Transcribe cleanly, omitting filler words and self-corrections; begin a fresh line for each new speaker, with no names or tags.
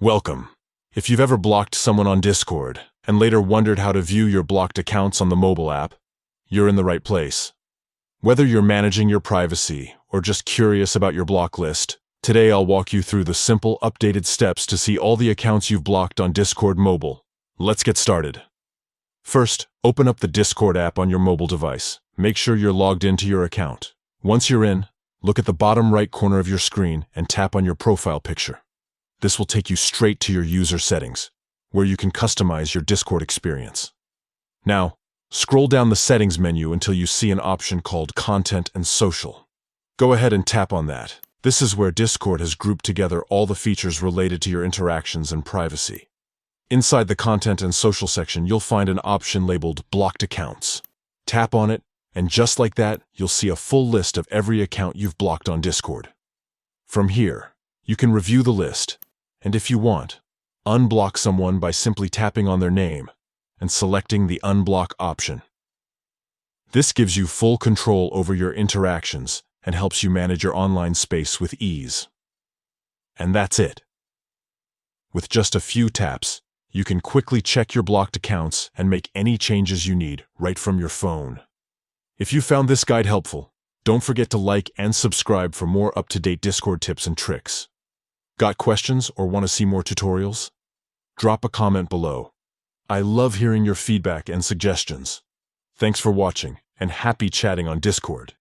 Welcome. If you've ever blocked someone on Discord and later wondered how to view your blocked accounts on the mobile app, you're in the right place. Whether you're managing your privacy or just curious about your block list, today I'll walk you through the simple, updated steps to see all the accounts you've blocked on Discord mobile. Let's get started. First, open up the Discord app on your mobile device. Make sure you're logged into your account. Once you're in, look at the bottom right corner of your screen and tap on your profile picture. This will take you straight to your user settings, where you can customize your Discord experience. Now, scroll down the settings menu until you see an option called Content and Social. Go ahead and tap on that. This is where Discord has grouped together all the features related to your interactions and privacy. Inside the Content and Social section, you'll find an option labeled Blocked Accounts. Tap on it, and just like that, you'll see a full list of every account you've blocked on Discord. From here, you can review the list, and if you want, unblock someone by simply tapping on their name and selecting the Unblock option. This gives you full control over your interactions and helps you manage your online space with ease. And that's it. With just a few taps, you can quickly check your blocked accounts and make any changes you need right from your phone. If you found this guide helpful, don't forget to like and subscribe for more up-to-date Discord tips and tricks. Got questions or want to see more tutorials? Drop a comment below. I love hearing your feedback and suggestions. Thanks for watching, and happy chatting on Discord.